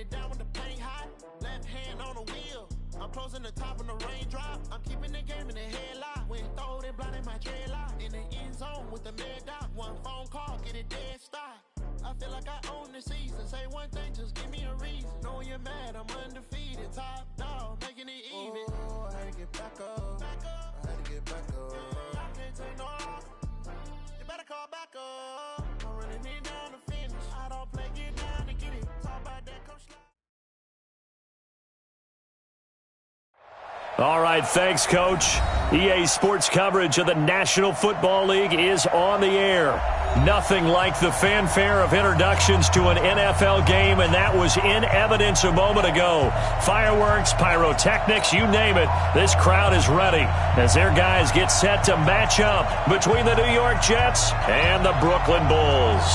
it down when the paint hot. Left hand on the wheel. I'm closing the top when the raindrop. I'm keeping the game in the headlock. When throw it blind in my dreadlock. In the end zone with the mad dot. One phone call, get it dead stop. I feel like I own the season. Say one thing, just give me a reason. Knowing you're mad, I'm undefeated. Top dog, making it even. Oh, I had to get back up. I had to get back up. I can't take no loss. You better call back up. I'm running it down to finish. I don't play, get down to get it. Talk about that, come slide. All right, thanks, Coach. EA Sports coverage of the National Football League is on the air. Nothing like the fanfare of introductions to an NFL game, and that was in evidence a moment ago. Fireworks, pyrotechnics, you name it. This crowd is ready as their guys get set to match up between the New York Jets and the Brooklyn Bulls.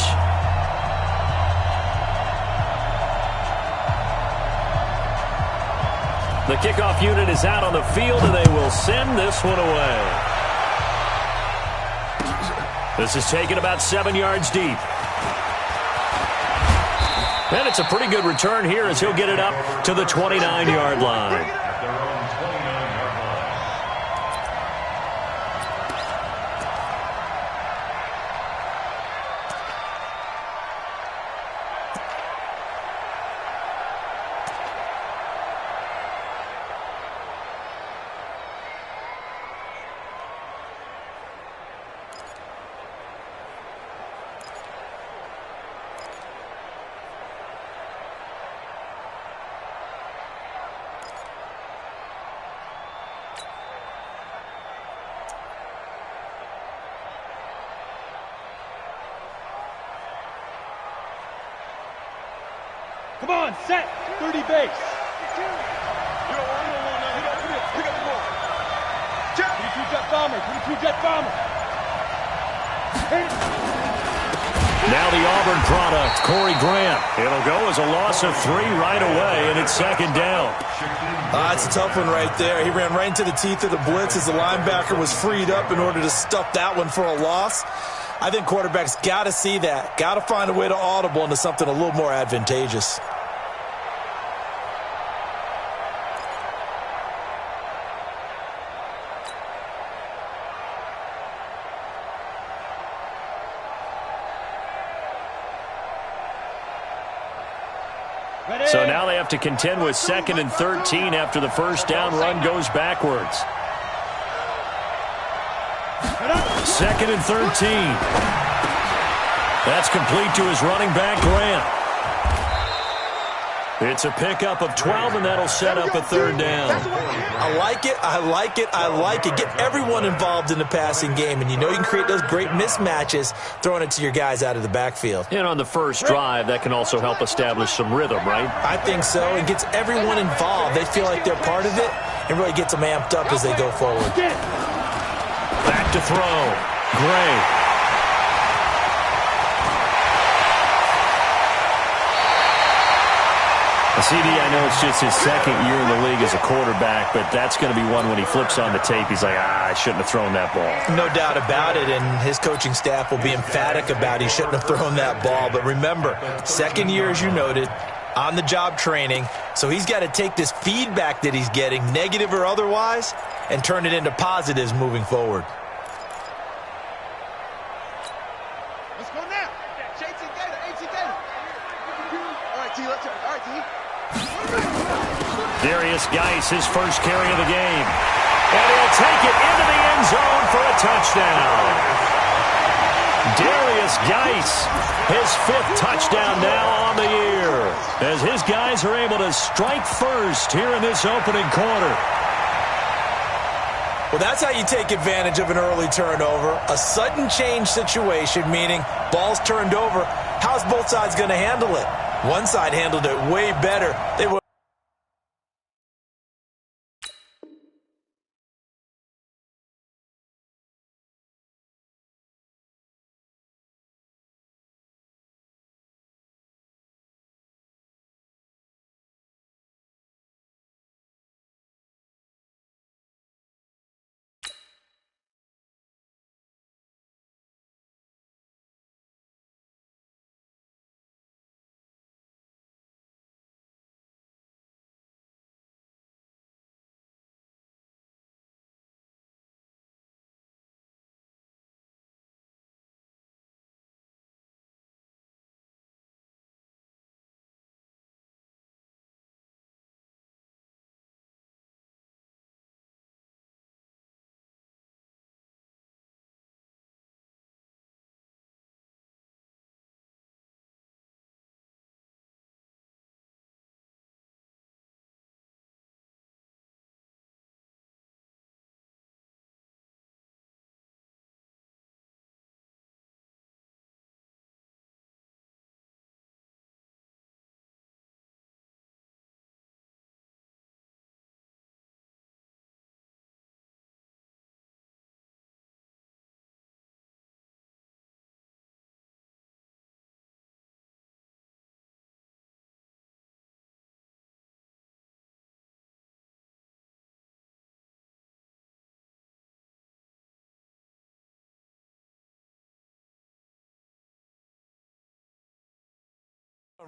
The kickoff unit is out on the field, and they will send this one away. This is taken about 7 yards deep. And it's a pretty good return here as he'll get it up to the 29-yard line. Come on, set, 30 base. Pick up the ball. 22 jet bomber, 22 jet bomber. Now the Auburn product, Corey Grant. It'll go as a loss of 3 right away, and it's second down. It's a tough one right there. He ran right into the teeth of the blitz as the linebacker was freed up in order to stuff that one for a loss. I think quarterbacks got to see that. Got to find a way to audible into something a little more advantageous. So now they have to contend with 2nd and 13 after the first down run goes backwards. 2nd and 13. That's complete to his running back, Grant. It's a pickup of 12, and that'll set up a 3rd down. I like it, I like it, I like it. Get everyone involved in the passing game, and you know you can create those great mismatches throwing it to your guys out of the backfield. And on the first drive, that can also help establish some rhythm, right? I think so. It gets everyone involved. They feel like they're part of it, and really gets them amped up as they go forward. Back to throw. Gray. CD, I know it's just his 2nd year in the league as a quarterback, but that's going to be one when he flips on the tape. He's like, I shouldn't have thrown that ball. No doubt about it, and his coaching staff will be emphatic about he shouldn't have thrown that ball. But remember, 2nd year, as you noted, on-the-job training, so he's got to take this feedback that he's getting, negative or otherwise, and turn it into positives moving forward. Let's go now. JT Gator, AT Gator. All right, T, let's go. All right, T. Darius Geis, his first carry of the game. And he'll take it into the end zone for a touchdown. Darius Geis, his 5th touchdown now on the year, as his guys are able to strike first here in this opening quarter. Well, that's how you take advantage of an early turnover. A sudden change situation, meaning ball's turned over. How's both sides going to handle it? One side handled it way better. They were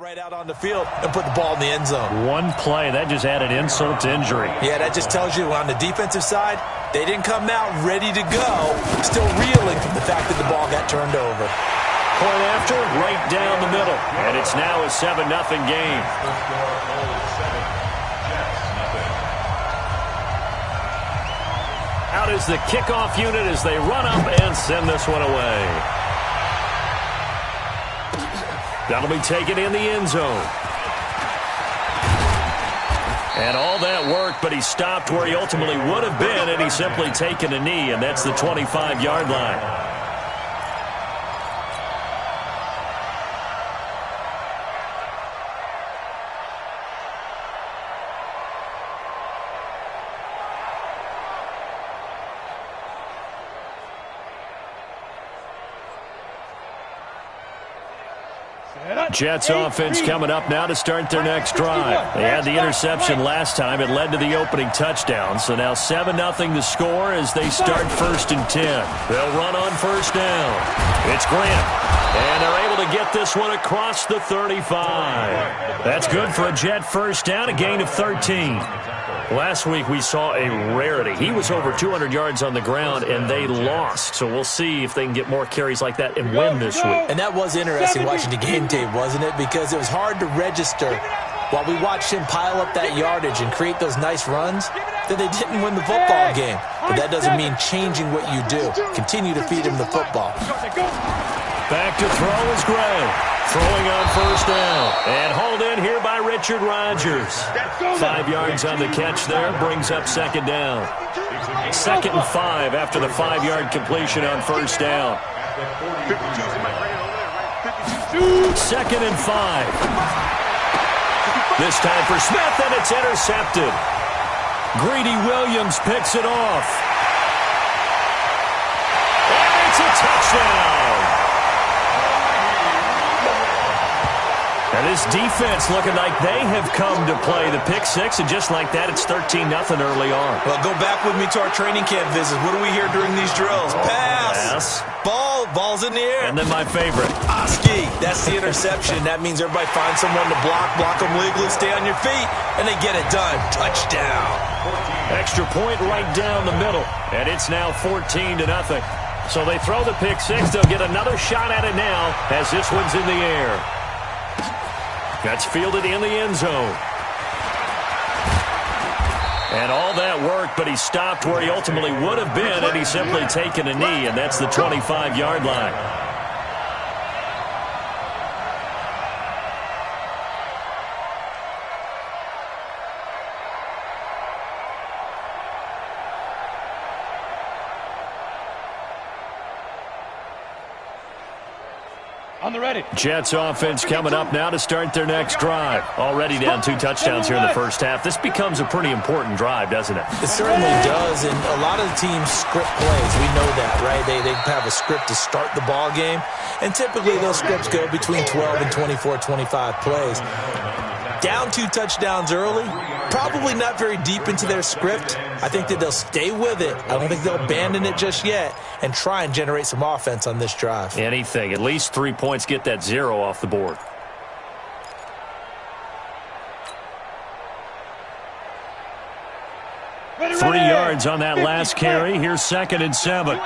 Right out on the field and put the ball in the end zone. One play, that just added insult to injury. Yeah, that just tells you on the defensive side, they didn't come out ready to go, still reeling from the fact that the ball got turned over. Point after, right down the middle. And it's now a 7-0 game. Out is the kickoff unit as they run up and send this one away. That'll be taken in the end zone. And all that worked, but he stopped where he ultimately would have been, and he's simply taken a knee, and that's the 25-yard line. Jets offense coming up now to start their next drive. They had the interception last time. It led to the opening touchdown. So now 7-0 the score as they start 1st and 10. They'll run on 1st down. It's Grant. And they're able to get this one across the 35. That's good for a Jet 1st down, a gain of 13. Last week we saw a rarity. He was over 200 yards on the ground, and they lost. So we'll see if they can get more carries like that and win this week. And that was interesting watching the game tape, wasn't it? Because it was hard to register while we watched him pile up that yardage and create those nice runs that they didn't win the football game. But that doesn't mean changing what you do. Continue to feed him the football. Back to throw is Gray. Throwing on 1st down. And hauled in here by Richard Rodgers. 5 yards on the catch there. Brings up 2nd down. 2nd and 5 after the 5-yard completion on 1st down. 2nd and 5. This time for Smith, and it's intercepted. Greedy Williams picks it off. And it's a touchdown. And this defense looking like they have come to play the pick six, and just like that, it's 13-0 early on. Well, go back with me to our training camp visits. What do we hear during these drills? Pass. Ball's in the air. And then my favorite. Oski. That's the interception. That means everybody finds someone to block them legally, stay on your feet, and they get it done. Touchdown. Extra point right down the middle, and it's now 14-0. So they throw the pick six. They'll get another shot at it now as this one's in the air. That's fielded in the end zone. And all that worked, but he stopped where he ultimately would have been, and he's simply taken a knee, and that's the 25-yard line. On the ready. Jets offense coming up now to start their next drive. Already down 2 touchdowns here in the first half. This becomes a pretty important drive, doesn't it? It certainly does, and a lot of the teams script plays. We know that, right? They have a script to start the ball game, and typically those scripts go between 12 and 24, 25 plays. Down 2 touchdowns early, probably not very deep into their script. I think that they'll stay with it. I don't think they'll abandon it just yet and try and generate some offense on this drive. Anything. At least 3 points, get that 0 off the board. Ready. 3 yards on that last carry. Here's 2nd and 7.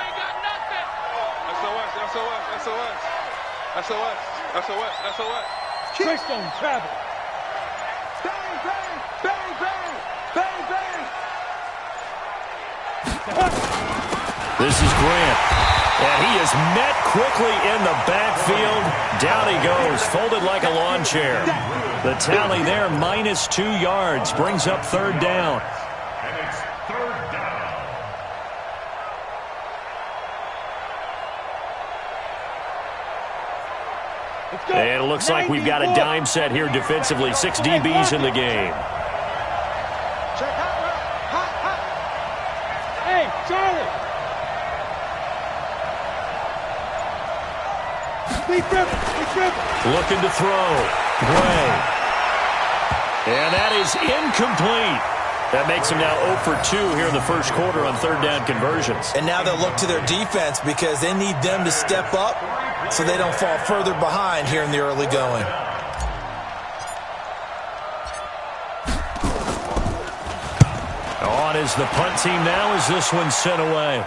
SOS. Trickstone travel. Bang, bang, bang, bang, bang, bang. This is Grant. And he is met quickly in the backfield. Down he goes, folded like a lawn chair. The tally there, minus 2 yards, brings up 3rd down. And it's 3rd down. And it looks like we've got a dime set here defensively. 6 DBs in the game. Hey, Charlie. Looking to throw. Gray. And that is incomplete. That makes him now 0 for 2 here in the first quarter on 3rd down conversions. And now they'll look to their defense because they need them to step up so they don't fall further behind here in the early going. on as the punt team now as this one's sent away.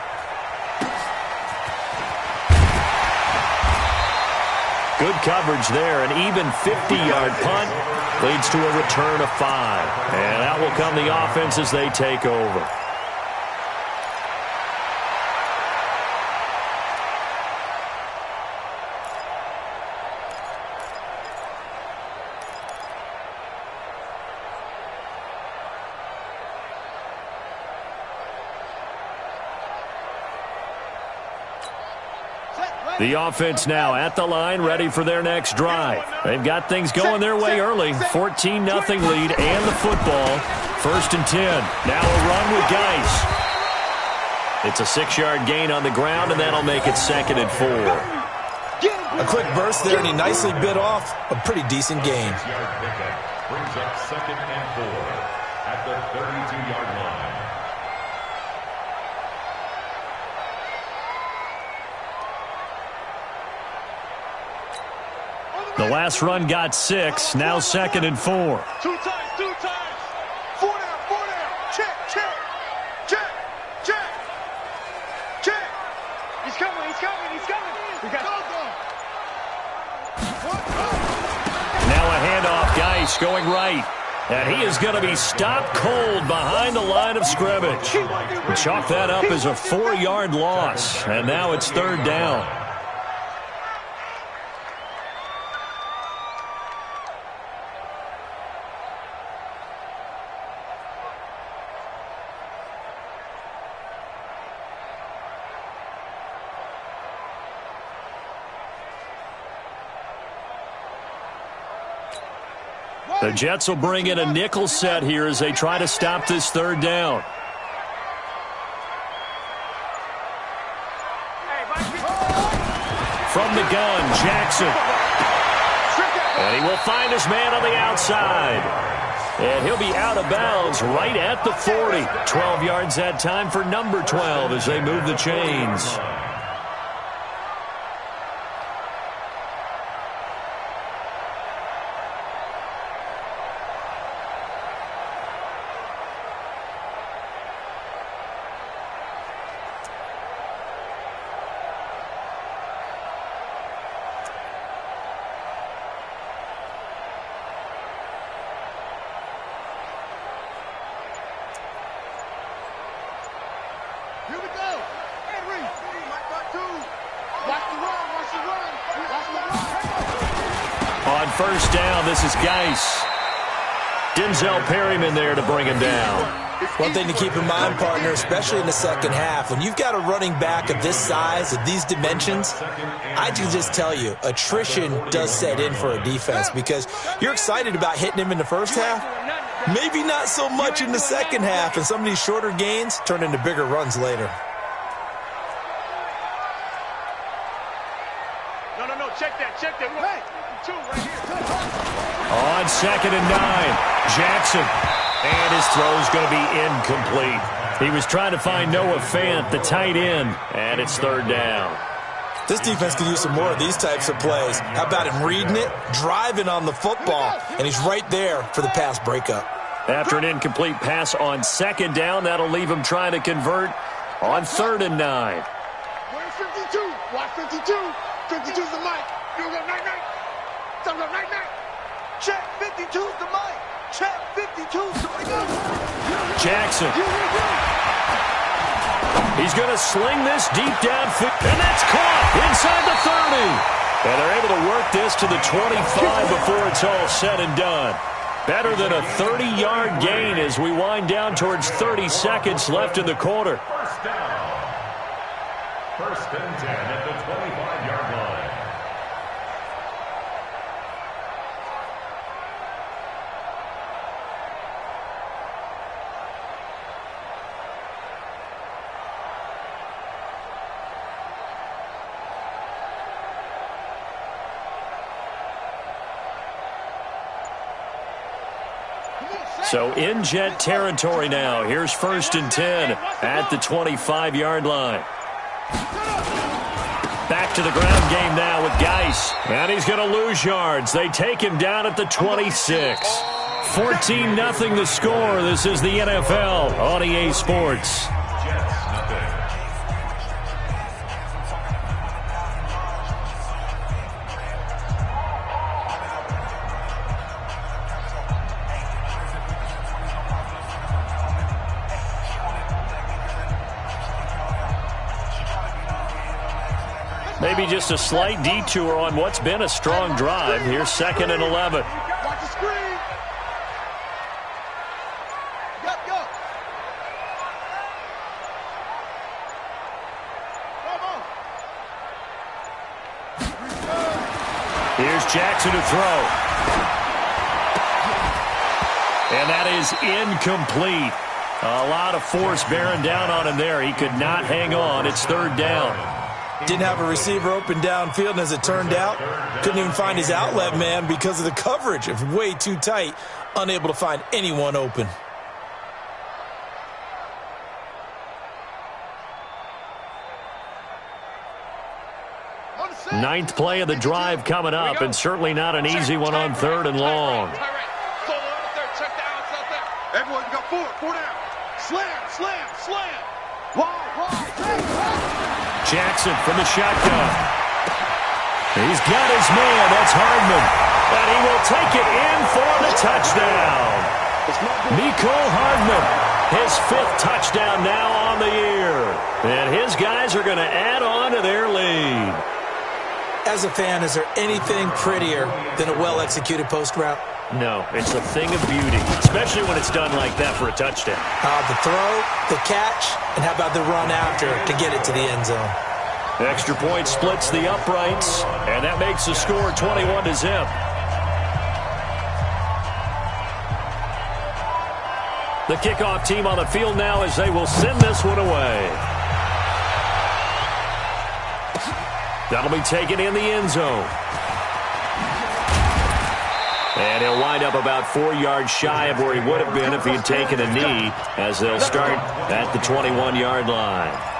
Good coverage there. An even 50-yard punt leads to a return of 5. And that will come the offense as they take over. The offense now at the line, ready for their next drive. They've got things going their way early. 14-0 lead and the football. 1st and 10. Now a run with Geis. It's a 6-yard gain on the ground, and that'll make it 2nd and 4. A quick burst there, and he nicely bit off a pretty decent gain. Brings up 2nd and 4 at the 32-yard line. The last run got 6. Now 2nd and 4. 2 times. 4 down. Check. He's coming. We got Now a handoff. Geis going right. And he is going to be stopped cold behind the line of scrimmage. Chalk that up as a 4-yard loss. And now it's 3rd down. The Jets will bring in a nickel set here as they try to stop this 3rd down. From the gun, Jackson. And he will find his man on the outside. And he'll be out of bounds right at the 40. 12 yards that time for number 12 as they move the chains. On 1st down, this is Geis. Denzel Perryman there to bring him down. One thing to keep in mind, partner, especially in the second half, when you've got a running back of this size, of these dimensions, I can just tell you, attrition does set in for a defense because you're excited about hitting him in the first half. Maybe not so much in the second half, and some of these shorter gains turn into bigger runs later. No, check that. Hey, 2 right here. On 2nd and 9, Jackson. And his throw is going to be incomplete. He was trying to find Noah Fant, the tight end, and it's 3rd down. This defense could use some more of these types of plays. How about him reading it, driving on the football, and he's right there for the pass breakup. After an incomplete pass on 2nd down, that'll leave him trying to convert on 3rd and 9. Where's 52? Watch 52. 52's the mic. You go night. Sounds like night. Check 52's the mic. Check 52's the mic. Jackson. He's going to sling this deep downfield, and that's caught inside the 30. And they're able to work this to the 25 before it's all said and done. Better than a 30-yard gain as we wind down towards 30 seconds left in the quarter. 1st down. 1st and 10 at the 25-yard line. So in Jet territory now. Here's 1st and 10 at the 25-yard line. Back to the ground game now with Geis. And he's going to lose yards. They take him down at the 26. 14-0 the score. This is the NFL on EA Sports. Maybe just a slight detour on what's been a strong drive. Here's 2nd and 11. Watch the screen. Go. Come on. Here's Jackson to throw. And that is incomplete. A lot of force bearing down on him there. He could not hang on. It's 3rd down. Didn't have a receiver open downfield, and as it turned out, couldn't even find his outlet man because of the coverage. It was way too tight, unable to find anyone open. Ninth play of the drive coming up, and certainly not an easy one on 3rd and long. Everyone, you got 4 down. Slam. Jackson from the shotgun. He's got his man. That's Hardman. And he will take it in for the touchdown. Mecole Hardman, his 5th touchdown now on the year. And his guys are going to add on to their lead. As a fan, is there anything prettier than a well-executed post route? No, it's a thing of beauty, especially when it's done like that for a touchdown. The throw, the catch, and how about the run after to get it to the end zone? Extra point splits the uprights, and that makes the score 21-0. The kickoff team on the field now as they will send this one away. That'll be taken in the end zone. And he'll wind up about 4 yards shy of where he would have been if he had taken a knee, as they'll start at the 21-yard line.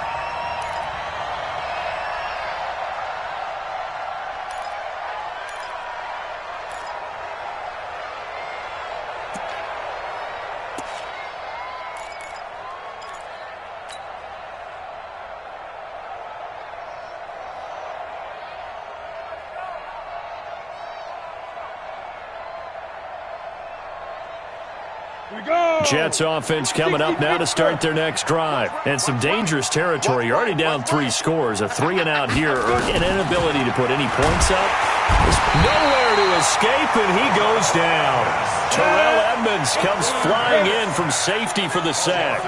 Jets offense coming up now to start their next drive. And some dangerous territory. You're already down 3 scores. A 3-and-out here, or an inability to put any points up. There's nowhere to escape, and he goes down. Terrell Edmonds comes flying in from safety for the sack.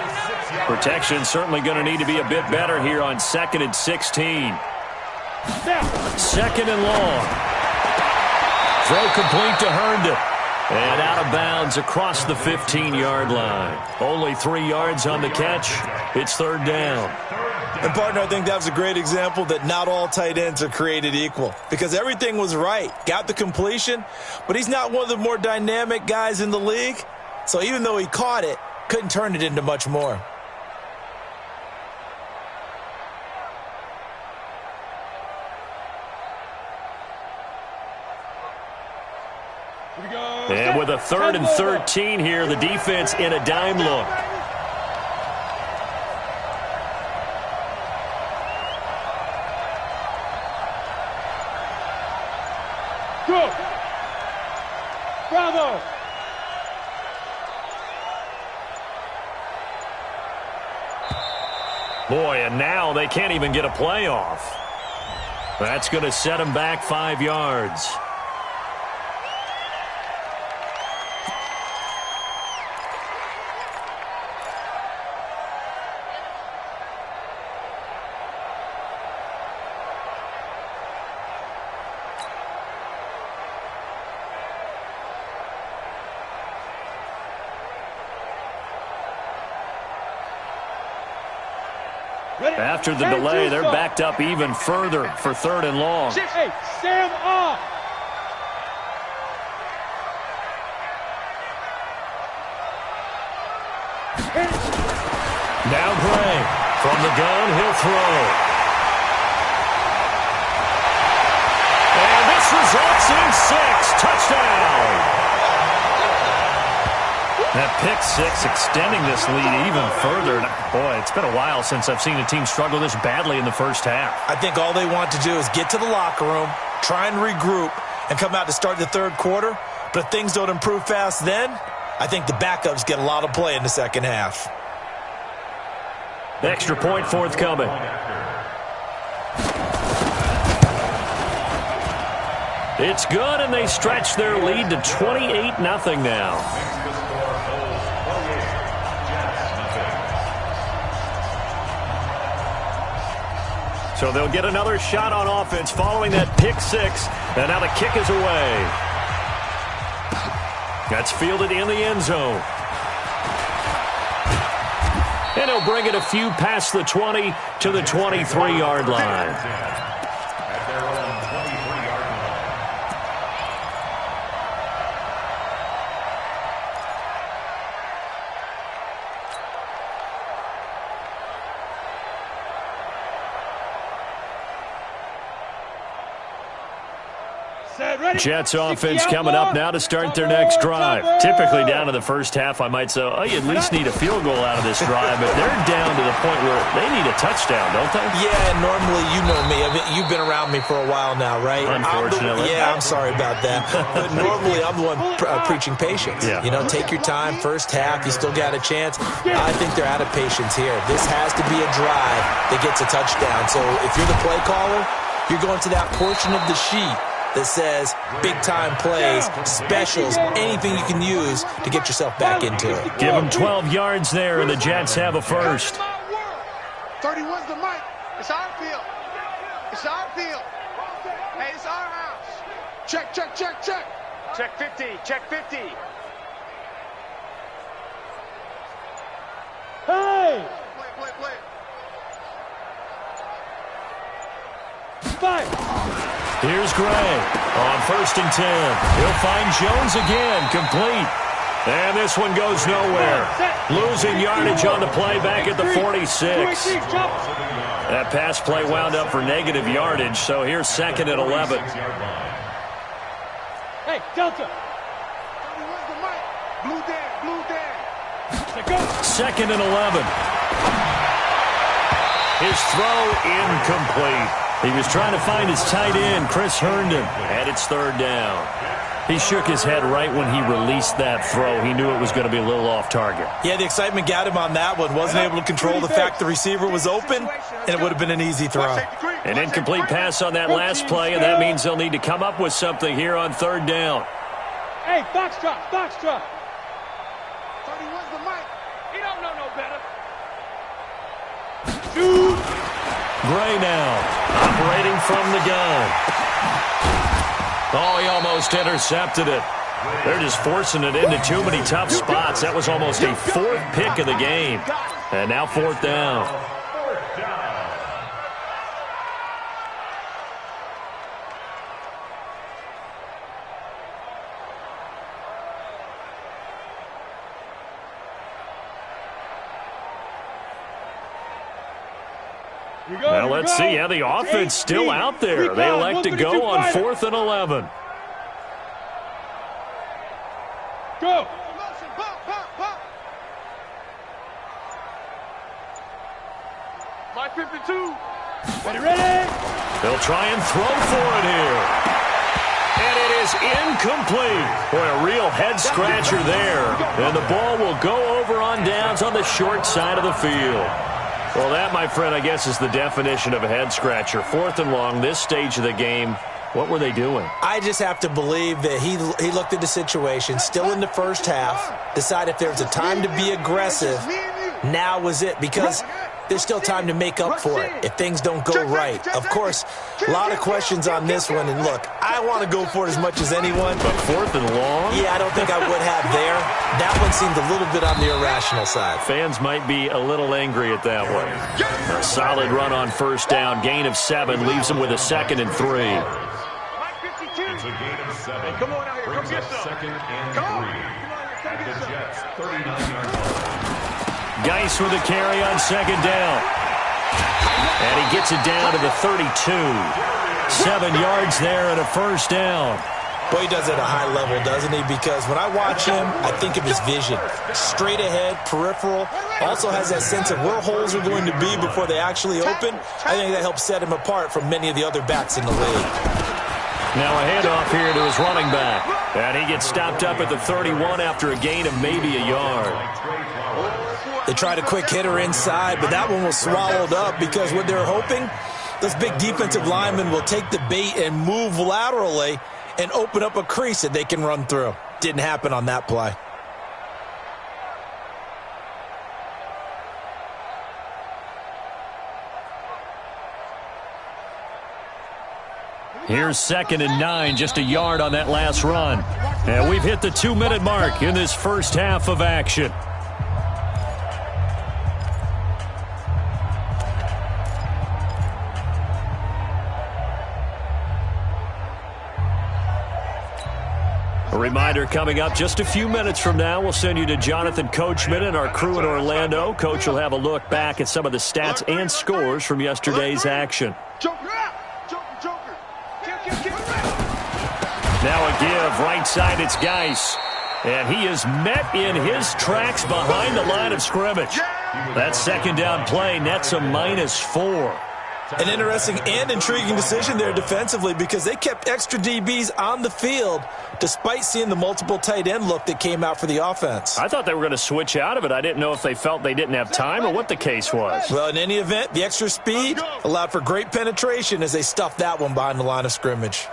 Protection certainly going to need to be a bit better here on 2nd and 16. 2nd and long. Throw complete to Herndon. And out of bounds across the 15-yard line. Only 3 yards on the catch. It's 3rd down. And, partner, I think that was a great example that not all tight ends are created equal. Because everything was right. Got the completion, but he's not one of the more dynamic guys in the league. So even though he caught it, couldn't turn it into much more. And with a 3rd and 13 here, the defense in a dime look. Go! Bravo! Boy, and now they can't even get a playoff. That's going to set them back 5 yards. After the delay, they're backed up even further for 3rd and long. Hey, stand off! Now Gray. From the gun, he'll throw. results in 6. Touchdown! That pick six extending this lead even further. Boy, it's been a while since I've seen a team struggle this badly in the first half. I think all they want to do is get to the locker room, try and regroup, and come out to start the third quarter. But if things don't improve fast then, I think the backups get a lot of play in the second half. Extra point forthcoming. It's good, and they stretch their lead to 28-0 now. So they'll get another shot on offense following that pick six. And now the kick is away. That's fielded in the end zone. And he'll bring it a few past the 20 to the 23-yard line. At their own 23-yard line. Jets offense coming up now to start their next drive. Typically down to the first half, I might say, oh, you at least need a field goal out of this drive, but they're down to the point where they need a touchdown, don't they? Yeah, normally, you know me. I mean, you've been around me for a while now, right? Unfortunately. I'm sorry about that. But normally, I'm the one preaching patience. Yeah. You know, take your time, first half, you still got a chance. I think they're out of patience here. This has to be a drive that gets a touchdown. So if you're the play caller, you're going to that portion of the sheet that says big-time plays, specials, anything you can use to get yourself back into it. Give them 12 yards there, and the Jets have a first. 31's the mic. It's our field. It's our field. Hey, it's our house. Check, check, check, check. Check 50. Check 50. Hey! Play. Fight! Here's Gray on 1st and 10. He'll find Jones again, complete. And this one goes nowhere. Losing yardage on the play back at the 46. That pass play wound up for negative yardage, so here's 2nd and 11. Hey, Delta. 31's the mic. Blue Dan. 2nd and 11. His throw incomplete. He was trying to find his tight end, Chris Herndon, and it's 3rd down. He shook his head right when he released that throw. He knew it was going to be a little off target. Yeah, the excitement got him on that one. Wasn't able to control the fact the receiver was open, and it would have been an easy throw. An incomplete pass on that last play, and that means they'll need to come up with something here on 3rd down. Hey, Foxtrot. 31's the mic. He don't know no better. Gray now, operating from the gun. Oh, he almost intercepted it. They're just forcing it into too many tough spots. That was almost a 4th pick of the game. And now 4th down. Well, let's see. Yeah, the offense still out there. They elect to go on 4th and 11. Go. My 52. Ready? They'll try and throw for it here. And it is incomplete. Boy, a real head-scratcher there. And the ball will go over on downs on the short side of the field. Well, that, my friend, I guess is the definition of a head-scratcher. 4th and long, this stage of the game. What were they doing? I just have to believe that he looked at the situation, still in the first half, decided if there was a time to be aggressive, now was it, because there's still time to make up for it if things don't go right. Of course, a lot of questions on this one, and look, I want to go for it as much as anyone. But 4th and long? Yeah, I don't think I would have there. That one seemed a little bit on the irrational side. Fans might be a little angry at that one. A solid run on 1st down, gain of 7, leaves them with a 2nd and 3. It's a gain of 7. Come on out here. Brings up 2nd and 3. At the Jets' 39-yard line. Geis with a carry on 2nd down. And he gets it down to the 32. 7 yards there and a first down. Boy, he does it at a high level, doesn't he? Because when I watch him, I think of his vision. Straight ahead, peripheral. Also has that sense of where holes are going to be before they actually open. I think that helps set him apart from many of the other backs in the league. Now a handoff here to his running back. And he gets stopped up at the 31 after a gain of maybe a yard. They tried a quick hitter inside, but that one was swallowed up because what they're hoping, those big defensive linemen will take the bait and move laterally and open up a crease that they can run through. Didn't happen on that play. Here's 2nd and 9, just a yard on that last run. And we've hit the 2-minute mark in this first half of action. A reminder coming up just a few minutes from now, we'll send you to Jonathan Coachman and our crew in Orlando. Coach will have a look back at some of the stats and scores from yesterday's action. Now a give, right side, it's Geis. And he is met in his tracks behind the line of scrimmage. That second down play nets a -4. An interesting and intriguing decision there defensively because they kept extra DBs on the field despite seeing the multiple tight end look that came out for the offense. I thought they were going to switch out of it. I didn't know if they felt they didn't have time or what the case was. Well, in any event, the extra speed allowed for great penetration as they stuffed that one behind the line of scrimmage.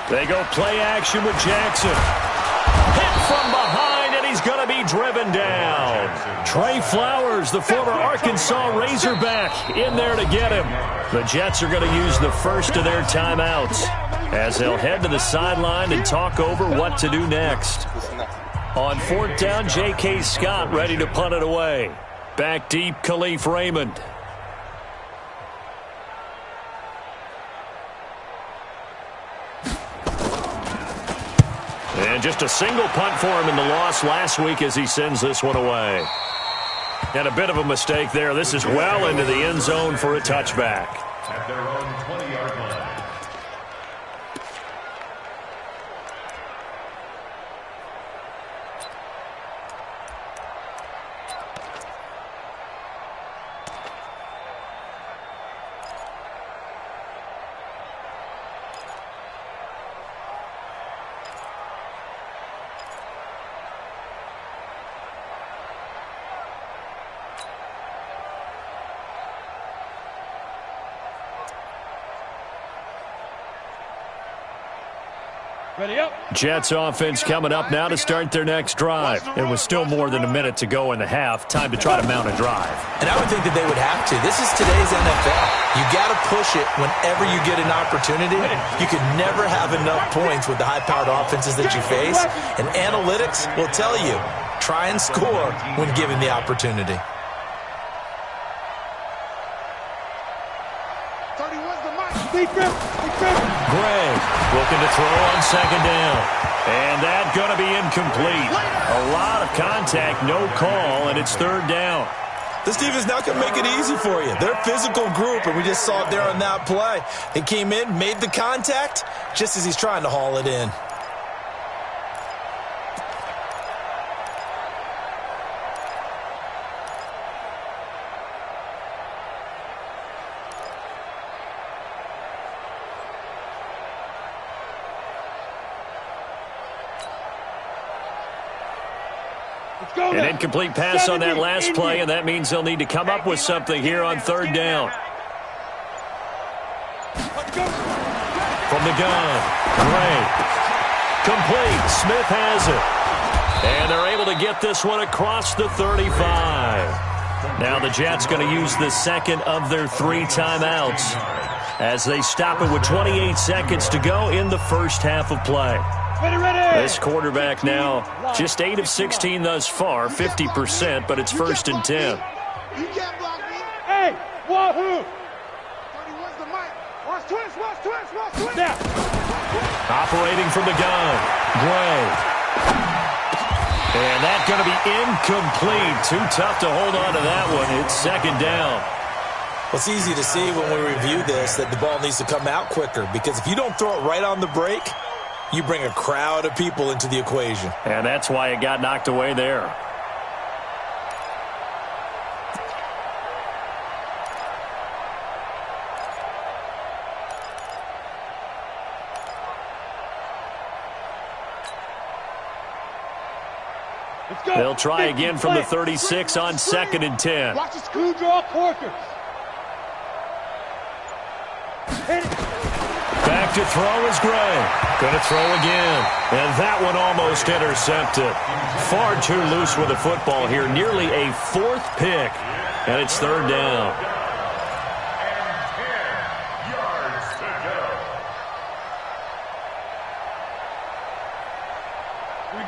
They go play action with Jackson. Hit from behind, and he's going to be driven down. Trey Flowers, the former Arkansas Razorback, in there to get him. The Jets are going to use the first of their timeouts as they'll head to the sideline and talk over what to do next. On 4th down, J.K. Scott ready to punt it away. Back deep, Khalif Raymond. And just a single punt for him in the loss last week as he sends this one away. And a bit of a mistake there. This is well into the end zone for a touchback. At their own 20-yard line. Ready up. Jets offense coming up now to start their next drive. And with still more than a minute to go in the half, time to try to mount a drive. And I would think that they would have to. This is today's NFL. You got to push it whenever you get an opportunity. You could never have enough points with the high-powered offenses that you face. And analytics will tell you, try and score when given the opportunity. Gray looking to throw on 2nd down. And that's going to be incomplete. A lot of contact, no call, and it's 3rd down. This defense not going to make it easy for you. They're a physical group, and we just saw it there on that play. They came in, made the contact, just as he's trying to haul it in. An incomplete pass on that last play, and that means they'll need to come up with something here on 3rd down. From the gun, Gray. Complete. Smith has it. And they're able to get this one across the 35. Now the Jets going to use the second of their 3 timeouts as they stop it with 28 seconds to go in the first half of play. This quarterback now just 8 of 16 thus far, 50%, but it's 1st and 10. Hey, wahoo! 31's the mic. Watch twist. Now. Operating from the gun, Gray. And that's going to be incomplete. Too tough to hold on to that one. It's 2nd down. Well, it's easy to see when we review this that the ball needs to come out quicker, because if you don't throw it right on the break, you bring a crowd of people into the equation. And that's why it got knocked away there. They'll try again from the 36 on 2nd and 10. Watch the screw draw quarters. Back to throw is Gray. Going to throw again. And that one almost intercepted. Far too loose with the football here. Nearly a 4th pick. And it's 3rd down.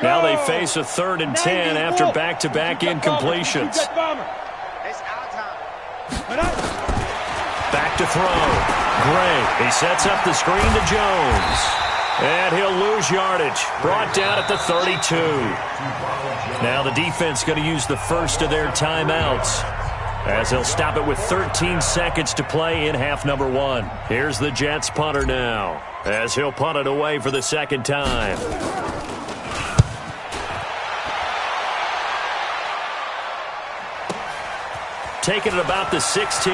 Now they face a 3rd and 10 after back-to-back incompletions. It's our time. Back to throw. Gray, he sets up the screen to Jones. And he'll lose yardage. Brought down at the 32. Now the defense going to use the first of their timeouts, as they'll stop it with 13 seconds to play in half number 1. Here's the Jets punter now, as he'll punt it away for the 2nd time. Taking it about the 16.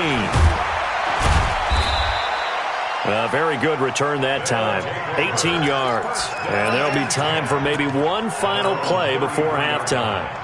A very good return that time. 18 yards. And there'll be time for maybe one final play before halftime.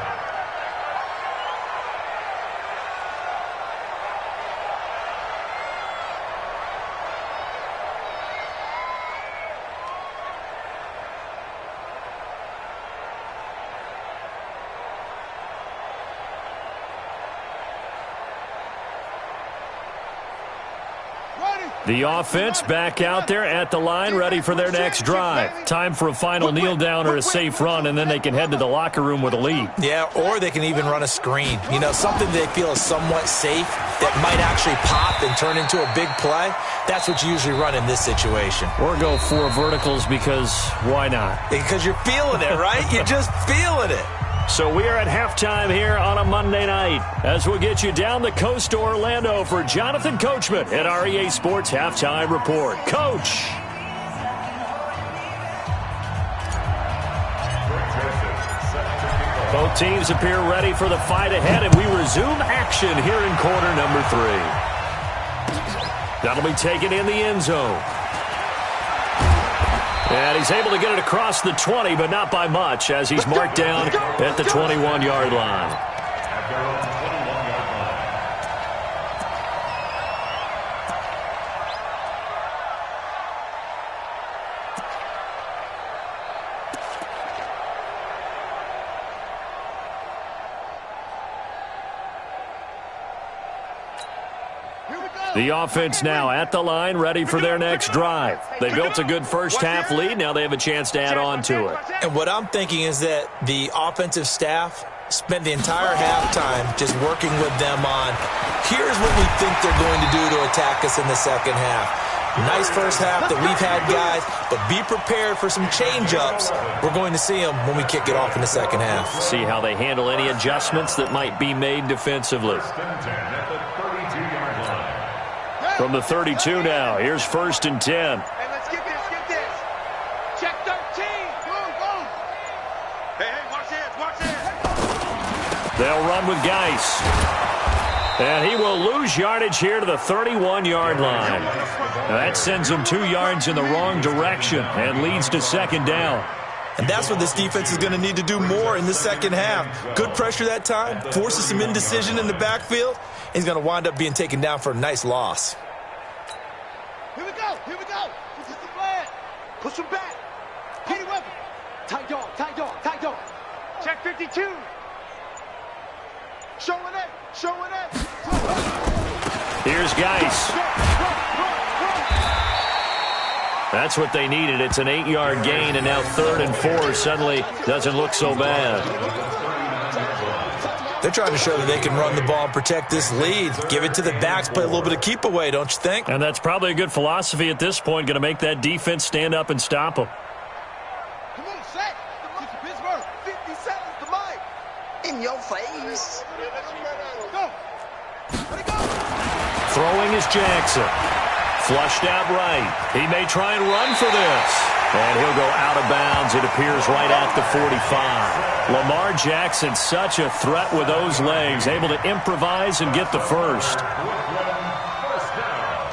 The offense back out there at the line, ready for their next drive. Time for a final kneel down or a safe run, and then they can head to the locker room with a lead. Yeah, or they can even run a screen. You know, something they feel is somewhat safe that might actually pop and turn into a big play. That's what you usually run in this situation. Or go 4 verticals, because why not? Because you're feeling it, right? You're just feeling it. So we are at halftime here on a Monday night, as we'll get you down the coast to Orlando for Jonathan Coachman at our EA Sports Halftime Report. Coach! Both teams appear ready for the fight ahead, and we resume action here in quarter number 3. That'll be taken in the end zone. And he's able to get it across the 20, but not by much, as he's marked down at the 21-yard line. The offense now at the line, ready for their next drive. They built a good first-half lead. Now they have a chance to add on to it. And what I'm thinking is that the offensive staff spent the entire halftime just working with them on, here's what we think they're going to do to attack us in the second half. Nice first half that we've had, guys, but be prepared for some change-ups. We're going to see them when we kick it off in the second half. See how they handle any adjustments that might be made defensively. From the 32 now, here's 1st and 10. Hey, let's get this. Check 13. Go. Hey, watch this. They'll run with Geis. And he will lose yardage here to the 31-yard line. Now that sends them 2 yards in the wrong direction and leads to 2nd down. And that's what this defense is going to need to do more in the second half. Good pressure that time, forces some indecision in the backfield. He's going to wind up being taken down for a nice loss. Here we go. This is the plan. Push him back. Hit him up. Tight dog. Check 52. Showing it. Here's Geis. That's what they needed. It's an 8-yard gain, and now 3rd and 4 suddenly doesn't look so bad. They're trying to show that they can run the ball and protect this lead. Give it to the backs, play a little bit of keep away, don't you think? And that's probably a good philosophy at this point, going to make that defense stand up and stop them. Come on, set. Get to Pittsburgh. 50 seconds to Mike. In your face. Go. Let it go. Throwing is Jackson. Flushed out right. He may try and run for this. And he'll go out of bounds, it appears, right at the 45. Lamar Jackson, such a threat with those legs, able to improvise and get the first. First down.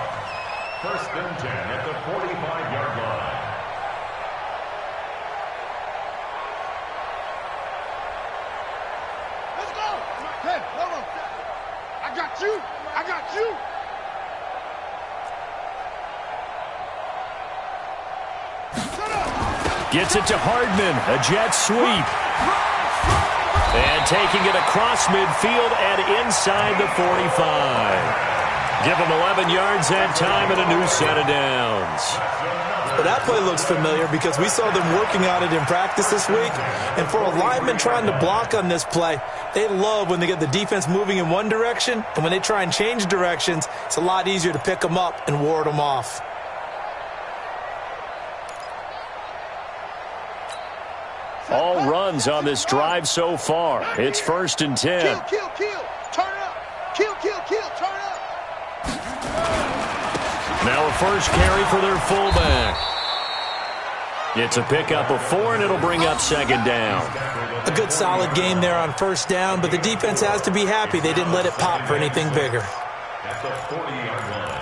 First and 10 at the 45-yard line. Let's go. Hey, hold on. I got you. I got you. Gets it to Hardman, a jet sweep. And taking it across midfield and inside the 45. Give him 11 yards that time and a new set of downs. Well, that play looks familiar because we saw them working on it in practice this week. And for a lineman trying to block on this play, they love when they get the defense moving in one direction. And when they try and change directions, it's a lot easier to pick them up and ward them off. All runs on this drive so far. It's first and 10. Kill, kill, kill. Turn up. Kill, kill, kill. Turn up. Now a first carry for their fullback. It's a pickup of 4, and it'll bring up second down. A good solid game there on first down, but the defense has to be happy they didn't let it pop for anything bigger. At the 40-yard line.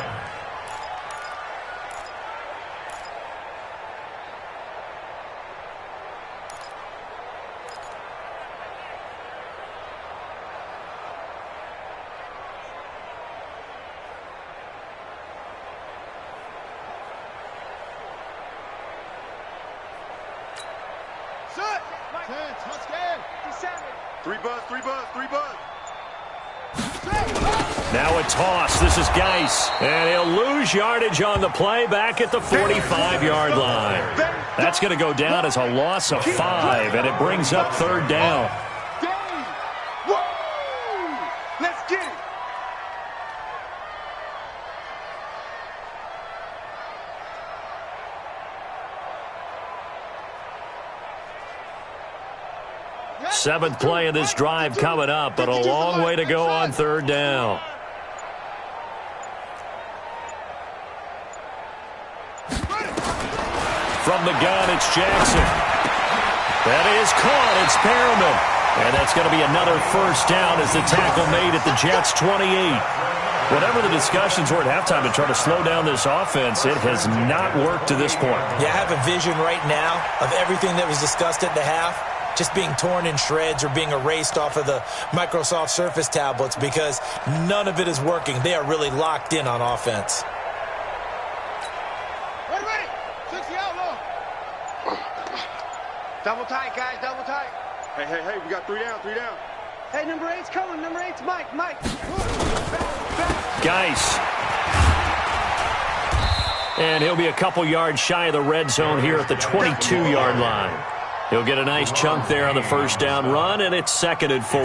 Now a toss. This is Geis. And he'll lose yardage on the play back at the 45-yard line. That's going to go down as a loss of 5, and it brings up third down. Let's get it. Seventh play of this drive coming up, but a long way to go on third down. From the gun, it's Jackson. That is caught. It's Perriman. And that's going to be another first down as the tackle made at the Jets' 28. Whatever the discussions were at halftime to try to slow down this offense, it has not worked to this point. Yeah, I have a vision right now of everything that was discussed at the half just being torn in shreds or being erased off of the Microsoft Surface tablets because none of it is working. They are really locked in on offense. Wait. 60 outlaw. Double tight, guys, double tight. Hey, we got 3 down. Hey, number 8's coming. Number 8's Mike. Geis. And he'll be a couple yards shy of the red zone here at the 22-yard line. He'll get a nice chunk there on the first down run, and it's second and 4.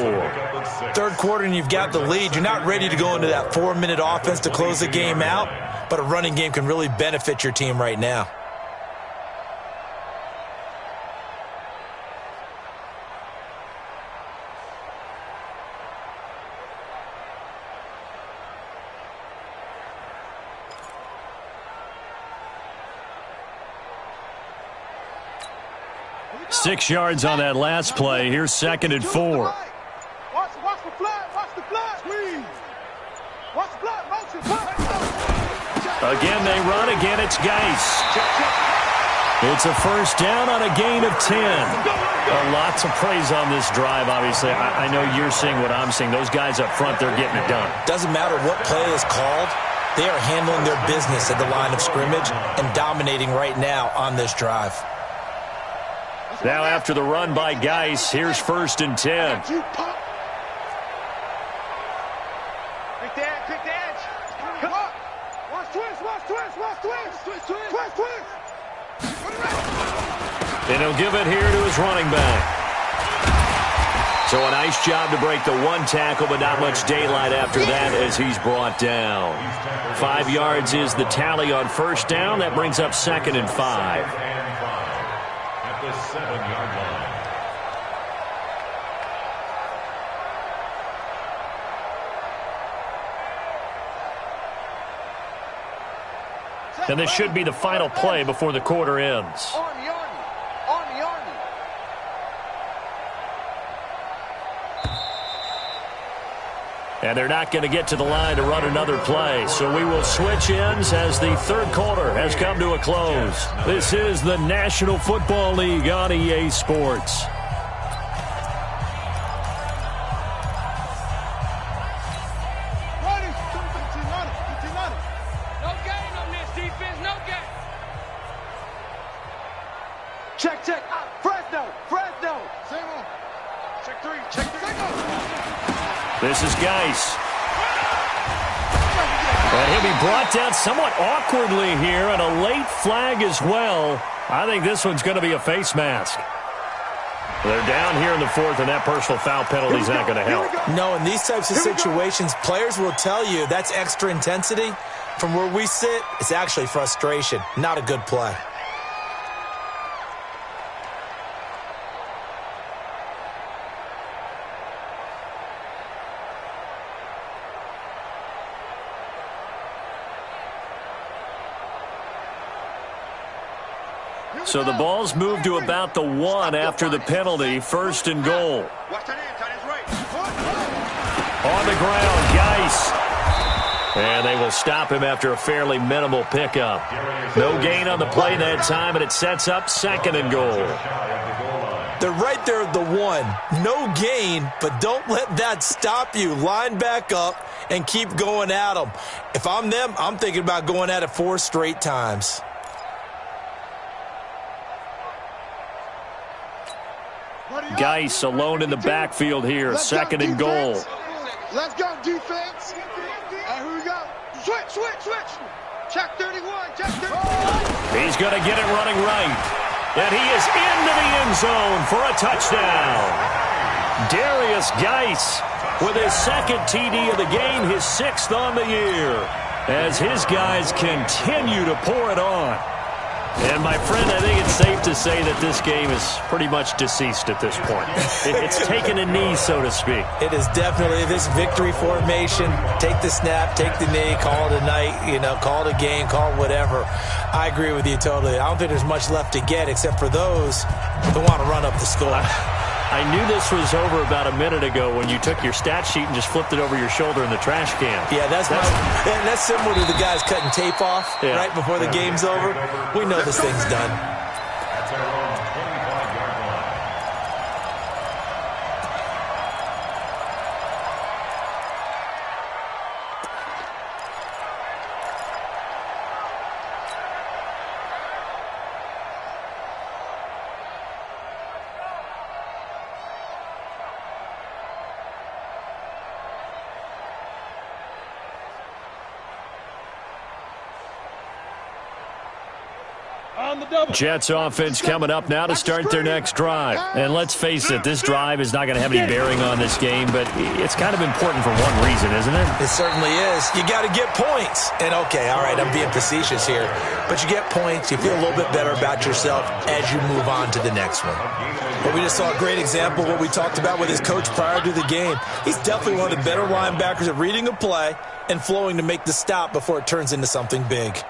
Third quarter and you've got the lead. You're not ready to go into that 4-minute offense to close the game out, but a running game can really benefit your team right now. Six yards on that last play. Here's second and 4. Watch the flat. Squeeze. Watch the flat. Motion. Again, they run. Again, it's Geis. It's a first down on a gain of 10. Lots of praise on this drive, obviously. I know you're seeing what I'm seeing. Those guys up front, they're getting it done. Doesn't matter what play is called. They are handling their business at the line of scrimmage and dominating right now on this drive. Now after the run by Geis, here's first and 10. Quick the edge. Come on. Watch twist. And he'll give it here to his running back. So a nice job to break the one tackle, but not much daylight after that as he's brought down. 5 yards is the tally on first down. That brings up second and 5. At the 7-yard line. And this should be the final play before the quarter ends. Army, Army. Army, Army. And they're not going to get to the line to run another play. So we will switch ends as the third quarter has come to a close. This is the National Football League on EA Sports. Check, check. Fresno, Fresno. Zero. Check three, check three. This is Geis. And he'll be brought down somewhat awkwardly here, and a late flag as well. I think this one's going to be a face mask. They're down here in the fourth, and that personal foul penalty is not going to help. No, in these types of situations, players will tell you that's extra intensity. From where we sit, it's actually frustration. Not a good play. So the ball's moved to about the 1 after the penalty. First and goal. On the ground, Geis. And they will stop him after a fairly minimal pickup. No gain on the play that time, and it sets up second and goal. They're right there at the 1. No gain, but don't let that stop you. Line back up and keep going at them. If I'm them, I'm thinking about going at it 4 straight times. Geis alone in the backfield here. Second and goal. Let's go, defense. Here we go. Switch, switch, switch. Check 31, check 31. He's going to get it running right. And he is into the end zone for a touchdown. Darius Geis with his second TD of the game, his 6th on the year, as his guys continue to pour it on. And, my friend, I think it's safe to say that this game is pretty much deceased at this point. It's taken a knee, so to speak. It is definitely this victory formation. Take the snap, take the knee, call it a night, call it a game, call it whatever. I agree with you totally. I don't think there's much left to get except for those who want to run up the score. I knew this was over about a minute ago when you took your stat sheet and just flipped it over your shoulder in the trash can. Yeah, that's similar to the guys cutting tape off right before the game's over. We know this thing's done. That's our own 25-yard line. Jets offense coming up now to start their next drive. And let's face it, this drive is not going to have any bearing on this game, but it's kind of important for one reason, isn't it? It certainly is. You got to get points. And, okay, all right, I'm being facetious here. But you get points, you feel a little bit better about yourself as you move on to the next one. But we just saw a great example of what we talked about with his coach prior to the game. He's definitely one of the better linebackers at reading a play and flowing to make the stop before it turns into something big.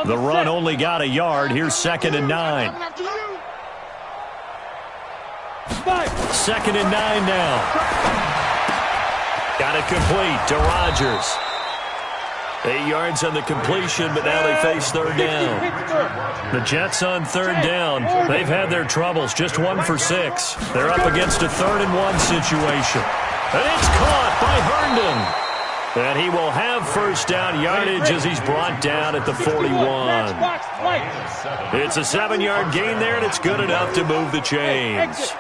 The run only got a yard. Here's 2nd and 9. 2nd and 9 now. Got it complete to Rodgers. 8 yards on the completion, but now they face third down. The Jets on third down. They've had their troubles. Just 1 for 6. They're up against a 3rd and 1 situation. And it's caught by Herndon. And he will have first down yardage as he's brought down at the 41. It's a 7-yard gain there, and it's good enough to move the chains.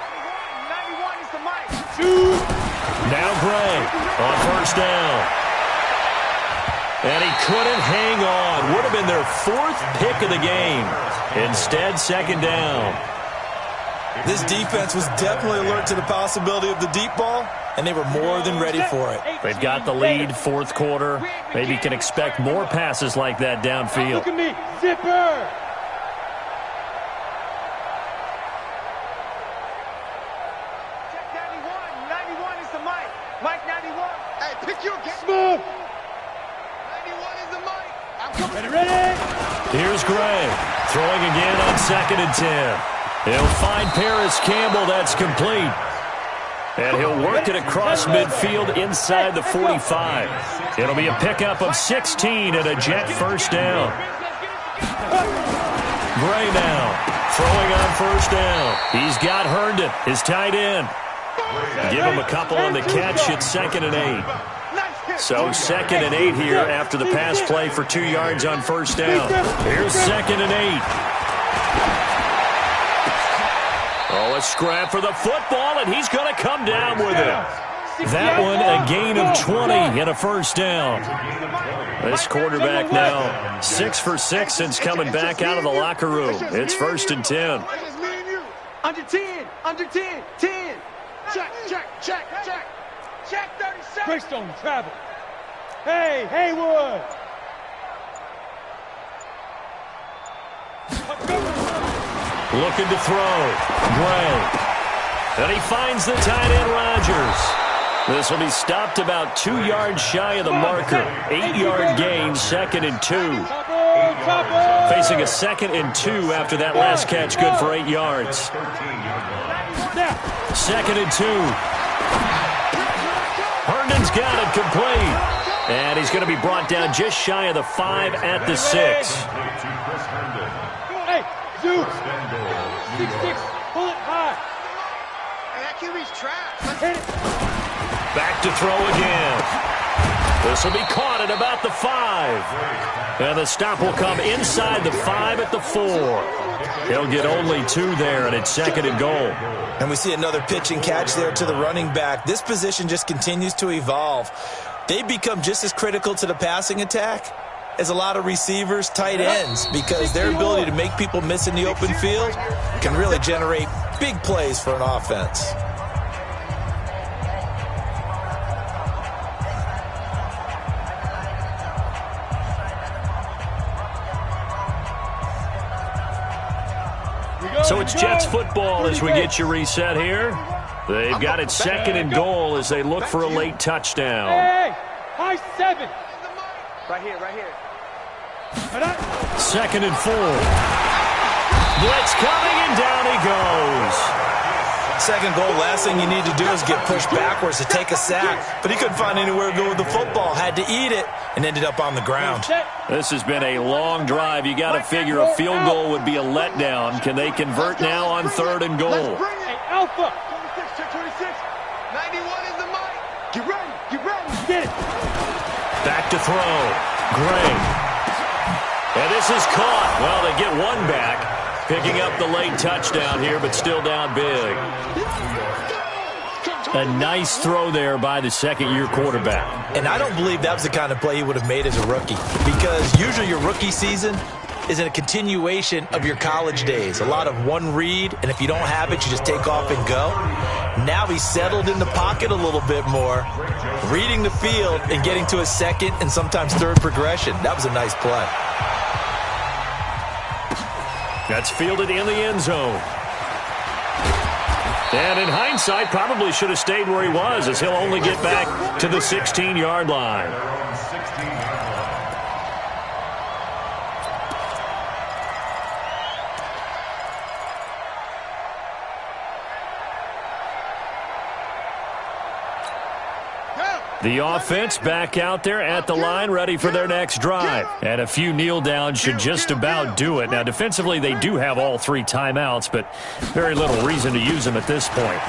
Now Gray on first down. And he couldn't hang on. Would have been their 4th pick of the game. Instead, 2nd down. This defense was definitely alert to the possibility of the deep ball, and they were more than ready for it. They've got the lead, 4th quarter. Maybe can expect more passes like that downfield. Look at me, zipper! Check 91. 91 is the Mike. Ready? Here's Gray. Throwing again on 2nd and 10. He'll find Paris Campbell. That's complete. And he'll work it across midfield inside the 45. It'll be a pickup of 16 and a Jet first down. Gray now throwing on first down. He's got Herndon, his tight end. Give him a couple on the catch. It's 2nd and 8. So 2nd and 8 here after the pass play for 2 yards on first down. Here's 2nd and 8. Oh, a scrap for the football, and he's going to come down with it. That one a gain of 20 and a first down. This quarterback now 6 for 6 since coming back out of the locker room. It's 1st and 10. Under 10, under 10, 10. Check, check, check, check. Check 37. Greystone travel. Hey, Haywood. Looking to throw. Gray. And he finds the tight end, Rodgers. This will be stopped about 2 yards shy of the marker. 8-yard gain, 2nd and 2. Facing a 2nd and 2 after that last catch, good for 8 yards. 2nd and 2. Herndon's got it complete. And he's going to be brought down just shy of the 5 at the 6. Hey, Zeus. 6-6. Pull it high. Hey, that QB's trash. Hit it. Back to throw again. This will be caught at about the 5. And the stop will come inside the 5 at the 4. He'll get only 2 there, and it's 2nd and goal. And we see another pitch and catch there to the running back. This position just continues to evolve. They become just as critical to the passing attack as a lot of receivers, tight ends, because their ability to make people miss in the open field can really generate big plays for an offense. So it's Jets football as we get you reset here. They've got it 2nd and goal as they look for a late touchdown. Hey, high 7. Right here, right here. 2nd and 4. Blitz coming, and down he goes. 2nd goal, last thing you need to do is get pushed backwards to take a sack. But he couldn't find anywhere to go with the football, had to eat it, and ended up on the ground. This has been a long drive. You got to figure a field goal would be a letdown. Can they convert now on 3rd and goal? Hey, Alpha. 26, 91 is the mic. Get ready, get ready. Get it. Back to throw. Gray. And this is caught. Well, they get one back. Picking up the late touchdown here, but still down big. A nice throw there by the 2nd-year quarterback. And I don't believe that was the kind of play he would have made as a rookie, because usually your rookie season is a continuation of your college days. A lot of one read, and if you don't have it, you just take off and go. Now he's settled in the pocket a little bit more, reading the field and getting to a 2nd and sometimes 3rd progression. That was a nice play. That's fielded in the end zone. And in hindsight, probably should have stayed where he was, as he'll only get back to the 16-yard line. The offense back out there at the line, ready for their next drive. And a few kneel downs should just about do it. Now, defensively, they do have all 3 timeouts, but very little reason to use them at this point.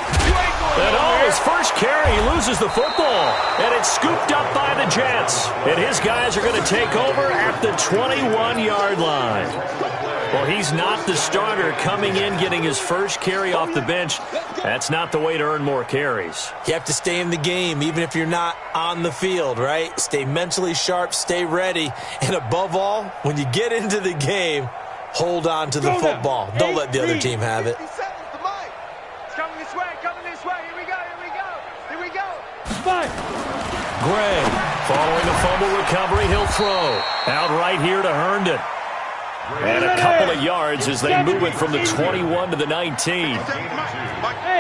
And his first carry, he loses the football. And it's scooped up by the Jets. And his guys are going to take over at the 21-yard line. Well, he's not the starter coming in, getting his first carry off the bench. That's not the way to earn more carries. You have to stay in the game, even if you're not on the field, right? Stay mentally sharp, stay ready. And above all, when you get into the game, hold on to the football. Don't let the other team have it. It's coming this way, coming this way. Here we go, here we go, here we go. 5. Gray, following the fumble recovery, he'll throw. Out right here to Herndon. And a couple of yards as they move it from the 21 to the 19.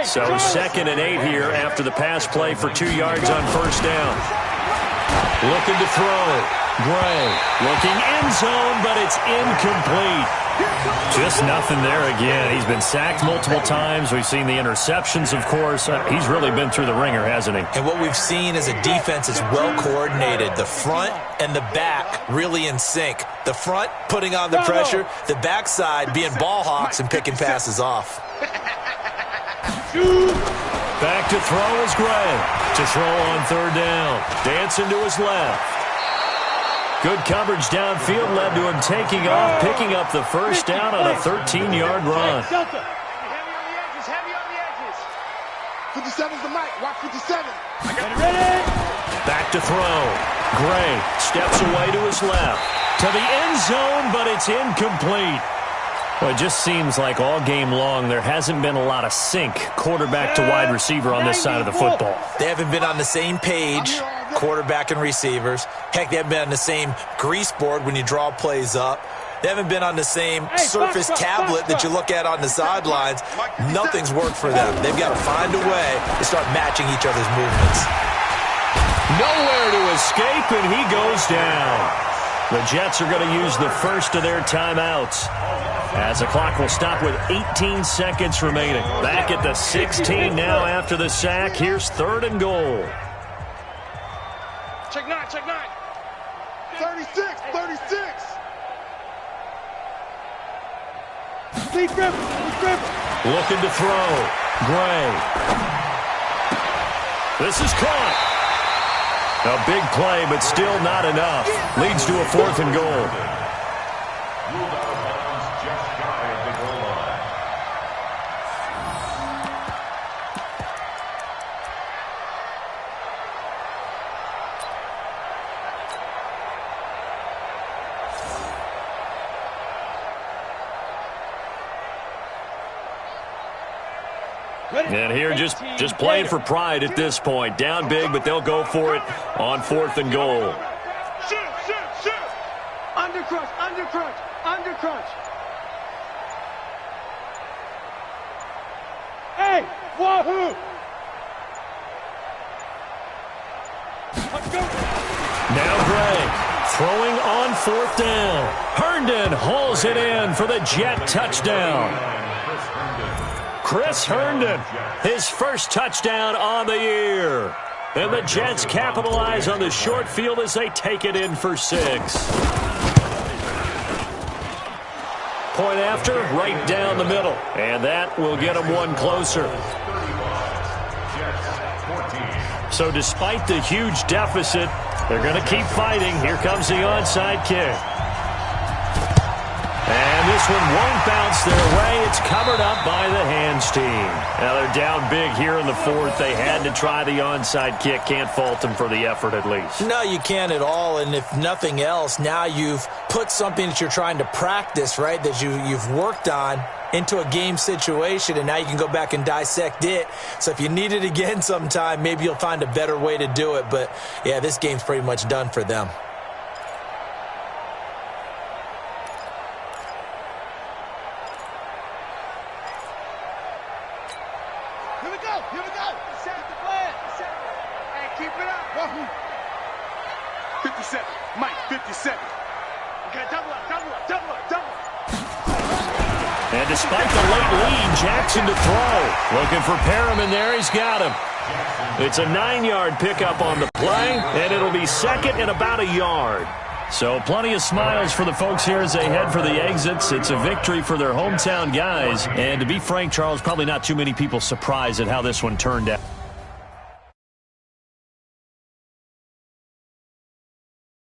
So 2nd and 8 here after the pass play for 2 yards on first down. Looking to throw. Gray looking end zone, but it's incomplete. Just nothing there again. He's been sacked multiple times. We've seen the interceptions, of course. He's really been through the ringer, hasn't he? And what we've seen is a defense is well coordinated. The front and the back really in sync. The front putting on the pressure, the backside being ball hawks and picking passes off. Back to throw is Gray. To throw on third down. Dancing to his left. Good coverage downfield led to him taking off, picking up the first down on a 13-yard run. Heavy on the edges, heavy on the edges. 57's the mic. Watch 57. I got it ready. Back to throw. Gray steps away to his left. To the end zone, but it's incomplete. Well, it just seems like all game long there hasn't been a lot of sync quarterback to wide receiver on this side of the football. They haven't been on the same page, quarterback and receivers. Heck, they haven't been on the same grease board when you draw plays up. They haven't been on the same surface tablet that you look at on the sidelines. Nothing's worked for them. They've got to find a way to start matching each other's movements. Nowhere to escape, and he goes down. The Jets are going to use the first of their timeouts, as the clock will stop with 18 seconds remaining. Back at the 16 now after the sack. Here's third and goal. Check 9, check 9. 36, 36. Steve Griffin. Looking to throw. Gray. This is caught. A big play, but still not enough. Leads to a fourth and goal. Ruled out of bounds just shy of the goal line. And here just playing for pride at this point. Down big, but they'll go for it on fourth and goal. Shoot. Undercrunch. Hey, wahoo! Let's go. Now Gray throwing on fourth down. Herndon hauls it in for the Jet touchdown. Chris Herndon, his first touchdown on the year. And the Jets capitalize on the short field as they take it in for 6. Point after, right down the middle. And that will get them one closer. So despite the huge deficit, they're going to keep fighting. Here comes the onside kick. And this one won't bounce their way. It's covered up by the hands team. Now they're down big here in the fourth. They had to try the onside kick. Can't fault them for the effort at least. No, you can't at all. And if nothing else, now you've put something that you're trying to practice, right, that you've worked on into a game situation, and now you can go back and dissect it. So if you need it again sometime, maybe you'll find a better way to do it. But, yeah, this game's pretty much done for them. Here we go. Set the plan. Hey, keep it up. 57. Mike, 57. Okay, double up. And despite the late lead, Jackson to throw. Looking for Perriman there. He's got him. It's a 9-yard pickup on the play, and it'll be second and about a yard. So plenty of smiles for the folks here as they head for the exits. It's a victory for their hometown guys. And to be frank, Charles, probably not too many people surprised at how this one turned out.